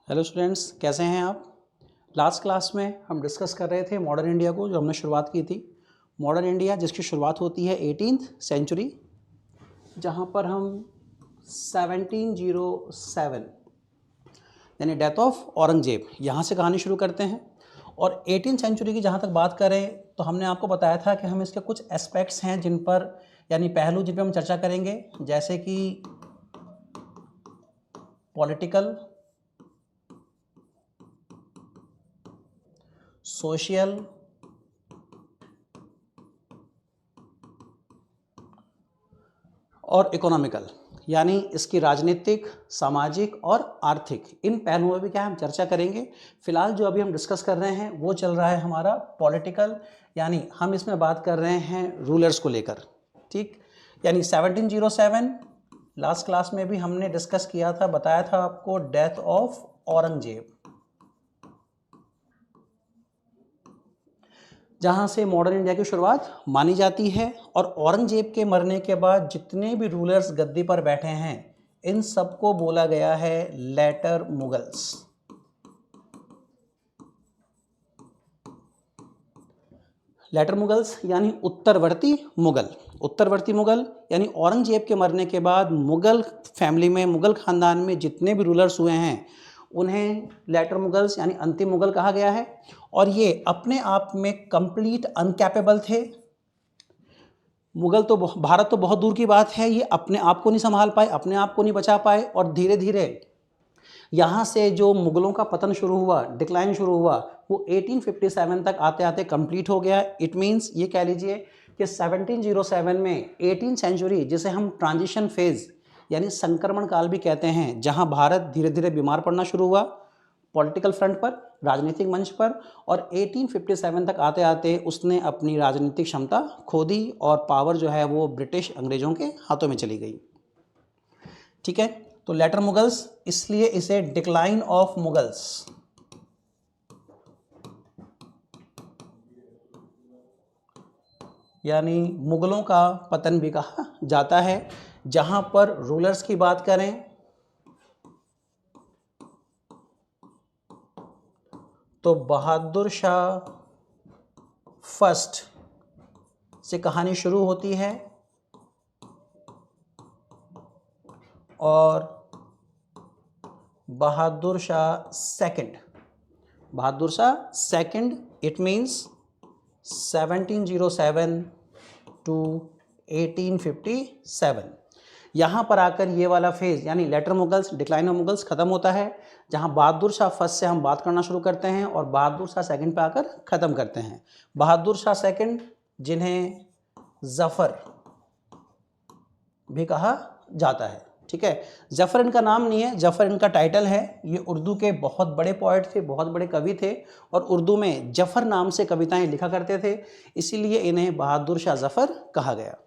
Hello students, कैसे हैं आप। लास्ट क्लास में हम डिस्कस कर रहे थे मॉडर्न इंडिया को, जो हमने शुरुआत की थी। मॉडर्न इंडिया जिसकी शुरुआत होती है 18th सेंचुरी, जहां पर हम 1707 यानी डेथ ऑफ औरंगजेब यहाँ से कहानी शुरू करते हैं। और 18th सेंचुरी की जहाँ तक बात करें तो हमने आपको बताया था कि हम इसके कुछ एस्पेक्ट्स हैं जिन पर, यानी पहलू जिन पर हम चर्चा करेंगे, जैसे कि पॉलिटिकल, सोशल और इकोनॉमिकल, यानी इसकी राजनीतिक, सामाजिक और आर्थिक, इन पहलुओं पर भी क्या हम चर्चा करेंगे। फिलहाल जो अभी हम डिस्कस कर रहे हैं वो चल रहा है हमारा पॉलिटिकल, यानी हम इसमें बात कर रहे हैं रूलर्स को लेकर। ठीक, यानी 1707 लास्ट क्लास में भी हमने डिस्कस किया था, बताया था आपको, डेथ ऑफ औरंगजेब, जहाँ से मॉडर्न इंडिया की शुरुआत मानी जाती है। और औरंगजेब के मरने के बाद जितने भी रूलर्स गद्दी पर बैठे हैं, इन सबको बोला गया है लेटर मुगल्स। लेटर मुगल्स यानी उत्तरवर्ती मुगल। उत्तरवर्ती मुगल यानी औरंगजेब के मरने के बाद मुगल फैमिली में, मुगल खानदान में जितने भी रूलर्स हुए हैं, उन्हें लेटर मुगल्स यानी अंतिम मुगल कहा गया है। और ये अपने आप में कंप्लीट अनकैपेबल थे। मुगल तो, भारत तो बहुत दूर की बात है, ये अपने आप को नहीं संभाल पाए, अपने आप को नहीं बचा पाए। और धीरे धीरे यहाँ से जो मुगलों का पतन शुरू हुआ, डिक्लाइन शुरू हुआ, वो 1857 तक आते आते कंप्लीट हो गया। इट मीन्स ये कह लीजिए कि 1707 में 18th सेंचुरी, जिसे हम ट्रांजिशन फेज यानी संक्रमण काल भी कहते हैं, जहाँ भारत धीरे धीरे बीमार पड़ना शुरू हुआ पॉलिटिकल फ्रंट पर, राजनीतिक मंच पर। और 1857 तक आते आते उसने अपनी राजनीतिक क्षमता खो दी और पावर जो है वो ब्रिटिश अंग्रेजों के हाथों में चली गई। ठीक है, तो लेटर मुगल्स, इसलिए इसे डिक्लाइन ऑफ मुगल्स, यानी मुगलों का पतन भी कहा जाता है। जहां पर रूलर्स की बात करें तो बहादुर शाह फर्स्ट से कहानी शुरू होती है और Bahadur Shah second, Bahadur Shah second, it means 1707 to 1857। यहाँ पर आकर ये वाला फेज यानी later Mughals, decline of Mughals खत्म होता है, जहाँ बहादुर शाह फर्स्ट से हम बात करना शुरू करते हैं और बहादुर शाह सेकंड पे आकर ख़त्म करते हैं। बहादुर शाह सेकंड, जिन्हें जफ़र भी कहा जाता है। ठीक है, जफ़र इनका नाम नहीं है, जफ़र इनका टाइटल है। ये उर्दू के बहुत बड़े पोएट थे, बहुत बड़े कवि थे और उर्दू में जफ़र नाम से कविताएं लिखा करते थे, इसीलिए इन्हें बहादुर शाह जफ़र कहा गया।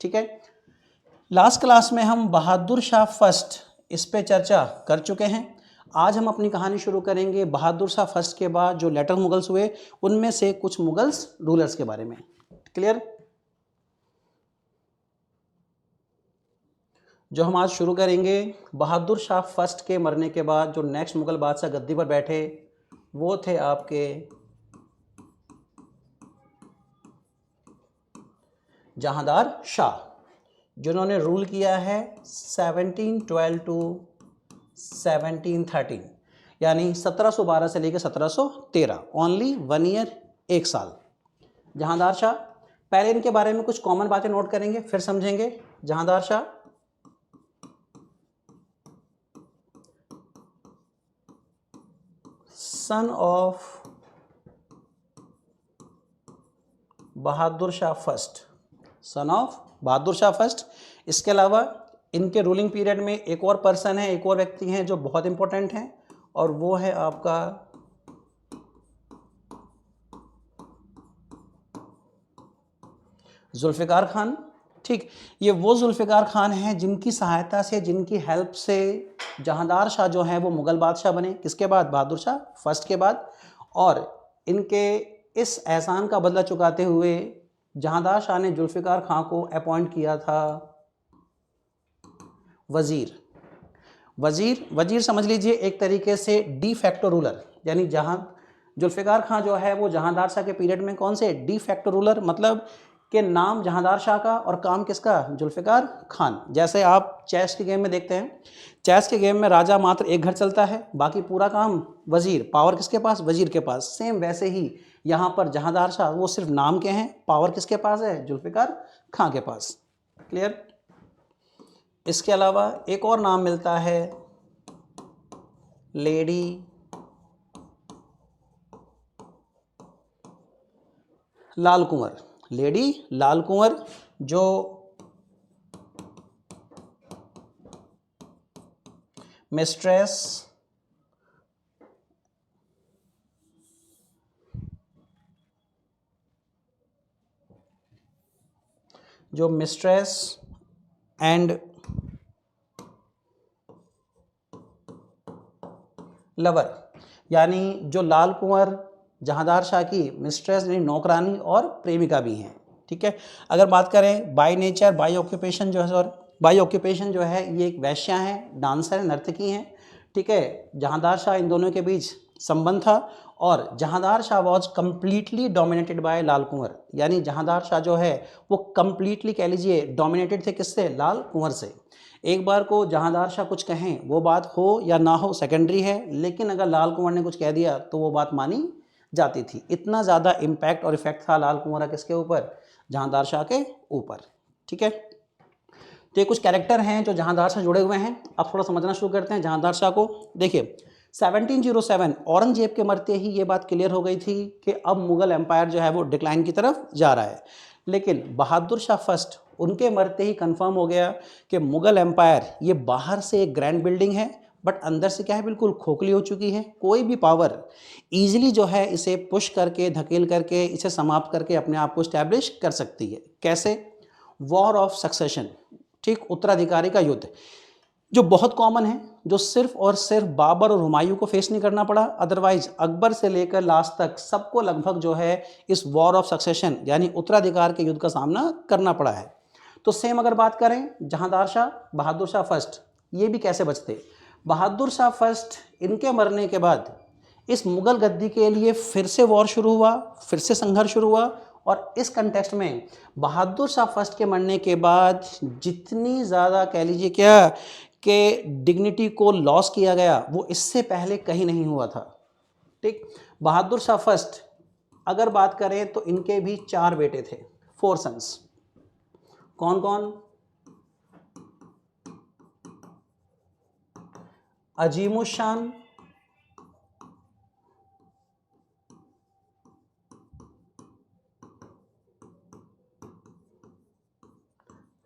ठीक है, लास्ट क्लास में हम बहादुर शाह फर्स्ट इस पे चर्चा कर चुके हैं। आज हम अपनी कहानी शुरू करेंगे बहादुर शाह फर्स्ट के बाद जो लेटर मुगल्स हुए, उनमें से कुछ मुगल्स रूलर्स के बारे में। क्लियर? जो हम आज शुरू करेंगे, बहादुर शाह फर्स्ट के मरने के बाद जो नेक्स्ट मुगल बादशाह गद्दी पर बैठे, वो थे आपके जहांदार शाह, जिन्होंने रूल किया है 1712 टू 1713, यानी 1712 से लेकर 1713, ओनली 1 ईयर, 1 साल। जहांदार शाह, पहले इनके बारे में कुछ कॉमन बातें नोट करेंगे, फिर समझेंगे। Jahandar Shah son of Bahadur Shah first, son of Bahadur Shah first. इसके अलावा इनके रूलिंग पीरियड में एक और पर्सन है, एक और व्यक्ति हैं जो बहुत इंपॉर्टेंट हैं, और वो है आपका जुल्फ़िकार खान। ठीक, ये वो जुल्फ़िकार खान हैं जिनकी सहायता से, जिनकी हेल्प से जहांदार शाह जो हैं वो मुग़ल बादशाह बने। किसके बाद? बहादुर शाह फर्स्ट के बाद। और इनके इस एहसान का बदला चुकाते हुए जहांदार शाह ने जुल्फ़िकार खान को अपॉइंट किया था वज़ीर। वजीर, वजीर समझ लीजिए एक तरीके से डी फैक्टो रूलर, यानी जहां जुल्फ़िकार खां जो है वो जहांदार शाह के पीरियड में कौन से डी फैक्टो रूलर, मतलब के नाम जहांदार शाह का और काम किसका, जुल्फ़िकार खान। जैसे आप चेस के गेम में देखते हैं, चेस के गेम में राजा मात्र एक घर चलता है, बाकी पूरा काम वजीर, पावर किसके पास, वजीर के पास। सेम वैसे ही यहाँ पर जहांदार शाह वो सिर्फ नाम के हैं, पावर किसके पास है, जुल्फ़िकार खां के पास। क्लियर। इसके अलावा एक और नाम मिलता है लेडी लाल कुंवर, लेडी लाल कुंवर, जो मिस्ट्रेस एंड लवर, यानी जो लाल कुंवर जहांदार शाह की मिस्ट्रेस यानी नौकरानी और प्रेमिका भी हैं। ठीक है। अगर बात करें बाय नेचर, बाय ऑक्यूपेशन जो है, सॉरी बाय ऑक्यूपेशन जो है ये एक वैश्या हैं, डांसर है, नर्तकी हैं। ठीक है। जहांदार शाह इन दोनों के बीच संबंध था और Jahandar Shah was completely dominated by Lal Kunwar, यानी जहांदार शाह जो है वो कम्प्लीटली कह लीजिए डोमिनेटेड थे किससे, लाल कुंवर से। एक बार को जहांदार शाह कुछ कहें वो बात हो या ना हो सेकेंडरी है, लेकिन अगर लाल कुंवर ने कुछ कह दिया तो वो बात मानी जाती थी। इतना ज़्यादा इम्पैक्ट और इफेक्ट था लाल कुंवर का किसके ऊपर, जहांदार शाह के ऊपर। ठीक है। तो ये कुछ कैरेक्टर हैं जो जहांदार शाह जुड़े हुए हैं। अब थोड़ा समझना शुरू करते हैं जहांदार शाह को। देखिए 1707 औरंगजेब के मरते ही ये बात क्लियर हो गई थी कि अब मुगल एम्पायर जो है वो डिक्लाइन की तरफ जा रहा है, लेकिन बहादुर शाह फर्स्ट उनके मरते ही कंफर्म हो गया कि मुगल एम्पायर ये बाहर से एक ग्रैंड बिल्डिंग है बट अंदर से क्या है, बिल्कुल खोखली हो चुकी है। कोई भी पावर ईजिली जो है इसे पुश करके, धकेल करके, इसे समाप्त करके अपने आप को स्टैब्लिश कर सकती है। कैसे, वॉर ऑफ सक्सेशन, ठीक, उत्तराधिकारी का युद्ध, जो बहुत कॉमन है, जो सिर्फ और सिर्फ बाबर और हुमायूं को फेस नहीं करना पड़ा, अदरवाइज अकबर से लेकर लास्ट तक सबको लगभग जो है इस वॉर ऑफ सक्सेशन यानी उत्तराधिकार के युद्ध का सामना करना पड़ा है। तो सेम अगर बात करें जहांदार शाह, बहादुर शाह फर्स्ट, ये भी कैसे बचते। बहादुर शाह फर्स्ट इनके मरने के बाद इस मुगल गद्दी के लिए फिर से वॉर शुरू हुआ, फिर से संघर्ष शुरू हुआ। और इस कंटेक्स्ट में बहादुर शाह फर्स्ट के मरने के बाद जितनी ज़्यादा कह लीजिए क्या कि डिग्निटी को लॉस किया गया वो इससे पहले कहीं नहीं हुआ था। ठीक। बहादुर शाह फर्स्ट अगर बात करें तो इनके भी 4 बेटे थे, 4 सन्स। कौन कौन, अजीमुशान,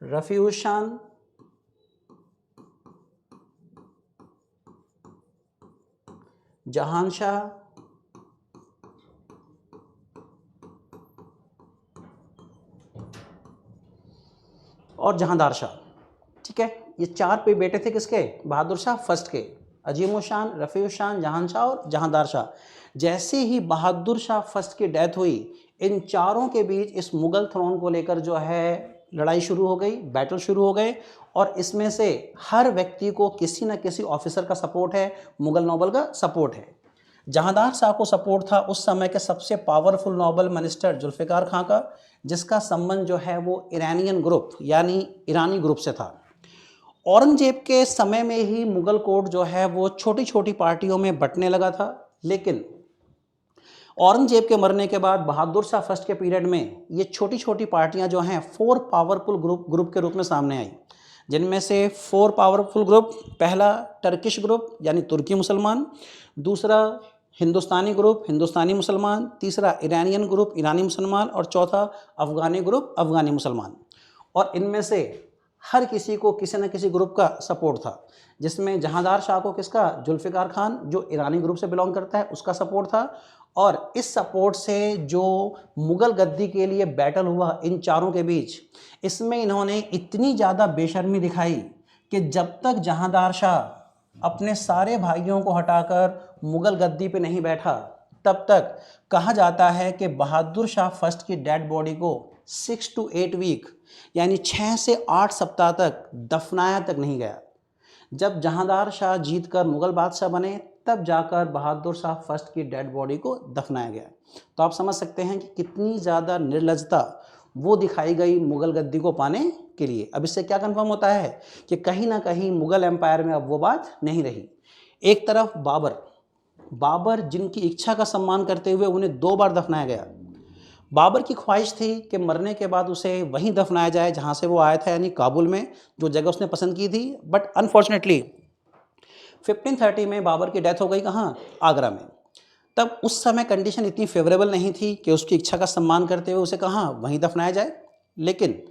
रफ़ीउशान, जहांशाह और जहांदार शाह। ठीक है। ये 4 पे बेटे थे किसके, बहादुर शाह फर्स्ट के, अजीमुशान, रफ़ीउशान, जहांशाह और जहांदार शाह। जैसे ही बहादुर शाह फर्स्ट की डेथ हुई, इन चारों के बीच इस मुगल थ्रोन को लेकर जो है लड़ाई शुरू हो गई, बैटल शुरू हो गए। और इसमें से हर व्यक्ति को किसी न किसी ऑफिसर का सपोर्ट है, मुगल नोबल का सपोर्ट है। जहांदार शाह को सपोर्ट था उस समय के सबसे पावरफुल नोबल मिनिस्टर जुल्फ़िकार खां का, जिसका संबंध जो है वो ईरानियन ग्रुप यानी ईरानी ग्रुप से था। औरंगजेब के समय में ही मुगल कोर्ट जो है वो छोटी छोटी पार्टियों में बंटने लगा था, लेकिन औरंगजेब के मरने के बाद बहादुर शाह फर्स्ट के पीरियड में ये छोटी छोटी पार्टियां जो हैं 4 पावरफुल ग्रुप के रूप में सामने आई, जिनमें से 4 पावरफुल ग्रुप, पहला टर्किश ग्रुप यानी तुर्की मुसलमान, दूसरा हिंदुस्तानी ग्रुप हिंदुस्तानी मुसलमान, तीसरा ईरानियन ग्रुप ईरानी मुसलमान और चौथा अफगानी ग्रुप अफगानी मुसलमान। और इनमें से हर किसी को किसी न किसी ग्रुप का सपोर्ट था, जिसमें जहांदार शाह को किसका, जुल्फ़िकार खान जो ईरानी ग्रुप से बिलोंग करता है उसका सपोर्ट था। और इस सपोर्ट से जो मुगल गद्दी के लिए बैटल हुआ इन चारों के बीच, इसमें इन्होंने इतनी ज़्यादा बेशर्मी दिखाई कि जब तक जहांदार शाह अपने सारे भाइयों को हटाकर मुगल गद्दी पे नहीं बैठा, तब तक कहा जाता है कि बहादुर शाह फर्स्ट की डेड बॉडी को 6 to 8 वीक यानी 6 से 8 सप्ताह तक दफनाया तक नहीं गया। जब जहांदार शाह जीतकर मुग़ल बादशाह बने तब जाकर बहादुर शाह फर्स्ट की डेड बॉडी को दफनाया गया। तो आप समझ सकते हैं कि कितनी ज़्यादा निर्लजता वो दिखाई गई मुग़ल गद्दी को पाने के लिए। अब इससे क्या कंफर्म होता है कि कहीं ना कहीं मुग़ल एम्पायर में अब वो बात नहीं रही। एक तरफ बाबर जिनकी इच्छा का सम्मान करते हुए उन्हें 2 बार दफनाया गया। बाबर की ख्वाहिश थी कि मरने के बाद उसे वहीं दफनाया जाए जहाँ से वो आया था, यानी काबुल में, जो जगह उसने पसंद की थी। बट अनफॉर्चुनेटली 1530 में बाबर की डेथ हो गई। कहाँ? आगरा में। तब उस समय कंडीशन इतनी फेवरेबल नहीं थी कि उसकी इच्छा का सम्मान करते हुए उसे कहाँ वहीं दफनाया जाए। लेकिन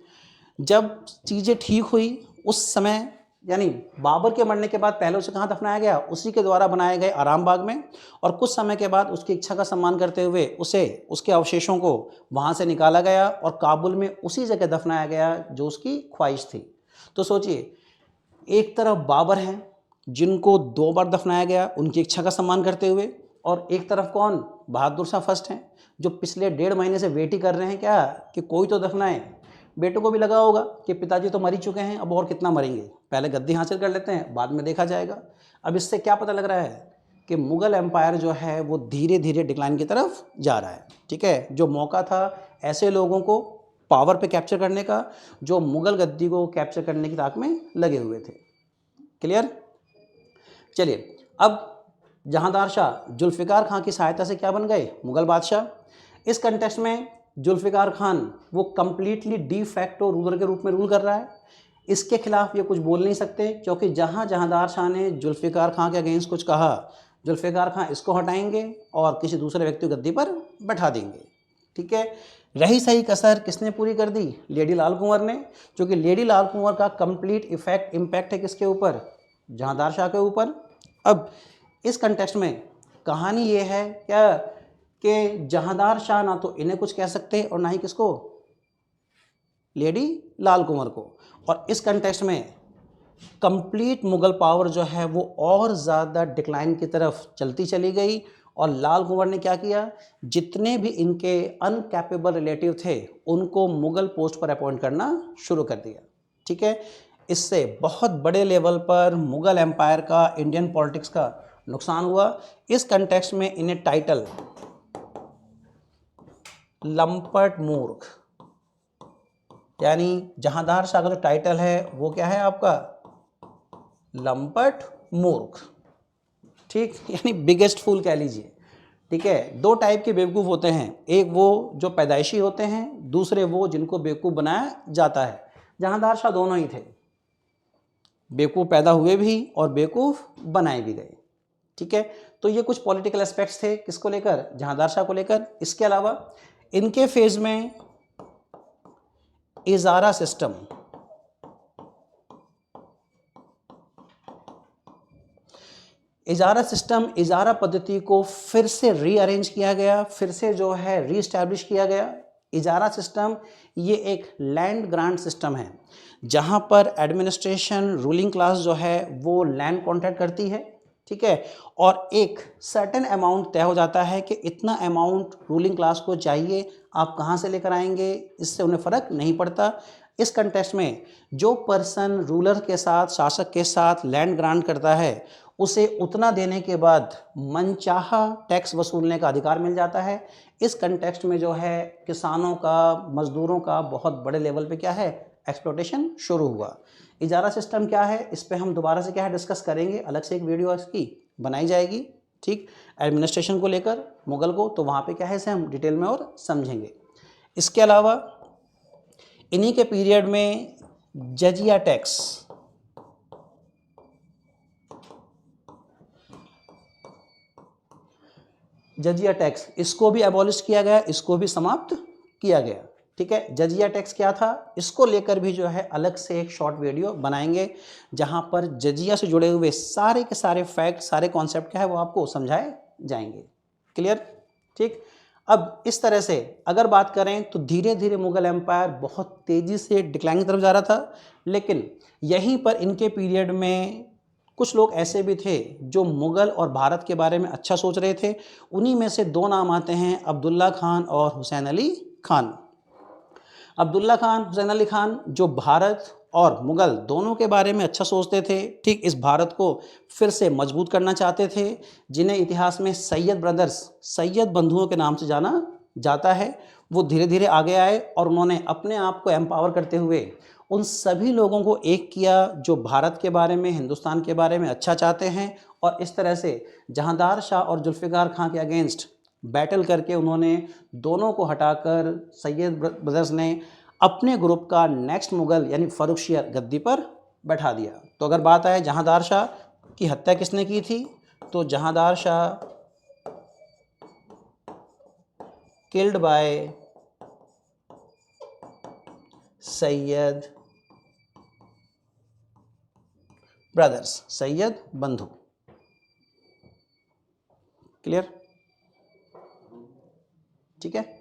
जब चीज़ें ठीक हुई उस समय, यानी बाबर के मरने के बाद पहले उसे कहाँ दफनाया गया? उसी के द्वारा बनाए गए आराम बाग में। और कुछ समय के बाद उसकी इच्छा का सम्मान करते हुए उसे, उसके अवशेषों को वहाँ से निकाला गया और काबुल में उसी जगह दफनाया गया जो उसकी ख्वाहिश थी। तो सोचिए, एक तरफ बाबर हैं जिनको 2 बार दफनाया गया उनकी इच्छा का सम्मान करते हुए, और एक तरफ कौन? बहादुर शाह फर्स्ट हैं जो पिछले 1.5 महीने से वेट ही कर रहे हैं क्या कि कोई तो दफनाए। बेटों को भी लगा होगा कि पिताजी तो मर ही चुके हैं, अब और कितना मरेंगे, पहले गद्दी हासिल कर लेते हैं, बाद में देखा जाएगा। अब इससे क्या पता लग रहा है कि मुग़ल एम्पायर जो है वो धीरे धीरे डिक्लाइन की तरफ जा रहा है। ठीक है, जो मौका था ऐसे लोगों को पावर पे कैप्चर करने का जो मुग़ल गद्दी को कैप्चर करने की ताक में लगे हुए थे। क्लियर? चलिए, अब जहांदार शाह जुल्फ़िकार खां की सहायता से क्या बन गए? मुग़ल बादशाह। इस कंटेक्स्ट में जुल्फ़िकार खान वो कंप्लीटली डी फैक्टो रूलर के रूप में रूल कर रहा है। इसके खिलाफ ये कुछ बोल नहीं सकते, क्योंकि जहां जहांदार शाह ने जुल्फ़िकार खां के अगेंस्ट कुछ कहा, जुल्फ़िकार खां इसको हटाएंगे और किसी दूसरे व्यक्ति को गद्दी पर बैठा देंगे। ठीक है, रही सही कसर किसने पूरी कर दी? लेडी लाल कुंवर ने, क्योंकि लेडी लाल कुंवर का कंप्लीट इम्पैक्ट है किसके ऊपर? जहांदार शाह के ऊपर। अब इस कंटेक्स्ट में कहानी ये है क्या कि जहांदार शाह ना तो इन्हें कुछ कह सकते और ना ही किसको? लेडी लाल कुंवर को। और इस कंटेक्स्ट में कंप्लीट मुग़ल पावर जो है वो और ज़्यादा डिक्लाइन की तरफ चलती चली गई। और लाल कुंवर ने क्या किया? जितने भी इनके अनकैपेबल रिलेटिव थे उनको मुग़ल पोस्ट पर अपॉइंट करना शुरू कर दिया। ठीक है, इससे बहुत बड़े लेवल पर मुग़ल एम्पायर का, इंडियन पॉलिटिक्स का नुकसान हुआ। इस कंटेक्स्ट में इन्हें टाइटल लंपट मूर्ख, यानी जहांदार शाह का जो टाइटल है वो क्या है आपका? लंपट मूर्ख। ठीक, यानी बिगेस्ट फूल कह लीजिए। ठीक है, 2 टाइप के बेवकूफ़ होते हैं, एक वो जो पैदाइशी होते हैं, दूसरे वो जिनको बेवकूफ़ बनाया जाता है। जहांदार शाह दोनों ही थे, बेवकूफ़ पैदा हुए भी और बेवकूफ़ बनाए भी गए। ठीक है, तो ये कुछ पॉलिटिकल एस्पेक्ट्स थे किसको लेकर? जहांदार शाह को लेकर। इसके अलावा इनके फेज में इजारा सिस्टम, इजारा पद्धति को फिर से रीअरेंज किया गया, फिर से जो है रीएस्टैब्लिश किया गया। इजारा सिस्टम ये एक लैंड ग्रांट सिस्टम है जहां पर एडमिनिस्ट्रेशन, रूलिंग क्लास जो है वो लैंड कॉन्ट्रैक्ट करती है। ठीक है, और एक सर्टेन अमाउंट तय हो जाता है कि इतना अमाउंट रूलिंग क्लास को चाहिए, आप कहाँ से लेकर आएंगे, इससे उन्हें फ़र्क नहीं पड़ता। इस कंटेक्स्ट में जो पर्सन रूलर के साथ, शासक के साथ लैंड ग्रांट करता है उसे उतना देने के बाद मनचाहा टैक्स वसूलने का अधिकार मिल जाता है। इस कंटेक्स्ट में जो है किसानों का, मजदूरों का बहुत बड़े लेवल पे क्या है? एक्सप्लॉयटेशन शुरू हुआ। इजारा सिस्टम क्या है, इस पे हम दोबारा से क्या है डिस्कस करेंगे, अलग से एक वीडियो इसकी बनाई जाएगी। ठीक, एडमिनिस्ट्रेशन को लेकर मुग़ल को, तो वहाँ पे क्या है इसे हम डिटेल में और समझेंगे। इसके अलावा इन्हीं के पीरियड में जजिया टैक्स, इसको भी एबॉलिश किया गया, इसको भी समाप्त किया गया। ठीक है, जजिया टैक्स क्या था, इसको लेकर भी जो है अलग से एक शॉर्ट वीडियो बनाएंगे जहां पर जजिया से जुड़े हुए सारे के सारे फैक्ट, सारे कॉन्सेप्ट क्या है वो आपको समझाए जाएंगे। क्लियर? ठीक, अब इस तरह से अगर बात करें तो धीरे धीरे मुग़ल एम्पायर बहुत तेज़ी से डिक्लाइन की तरफ जा रहा था। लेकिन यहीं पर इनके पीरियड में कुछ लोग ऐसे भी थे जो मुग़ल और भारत के बारे में अच्छा सोच रहे थे। उन्हीं में से 2 नाम आते हैं, अब्दुल्ला खान और हुसैन अली खान। अब्दुल्ला खान, हुसैन अली खान जो भारत और मुगल दोनों के बारे में अच्छा सोचते थे। ठीक इस भारत को फिर से मजबूत करना चाहते थे, जिन्हें इतिहास में सैयद ब्रदर्स, सैयद बंधुओं के नाम से जाना जाता है। वो धीरे धीरे आगे आए और उन्होंने अपने आप को एम्पावर करते हुए उन सभी लोगों को एक किया जो भारत के बारे में, हिंदुस्तान के बारे में अच्छा चाहते हैं। और इस तरह से जहांदार शाह और जुल्फ़िकार खां के अगेंस्ट बैटल करके उन्होंने दोनों को हटाकर सैयद ब्रदर्स ने अपने ग्रुप का नेक्स्ट मुगल यानी फर्रुखशियर गद्दी पर बैठा दिया। तो अगर बात आए जहांदार शाह की हत्या किसने की थी, तो Jahandar Shah killed by Syed brothers, Syed बंधु। क्लियर? ठीक है।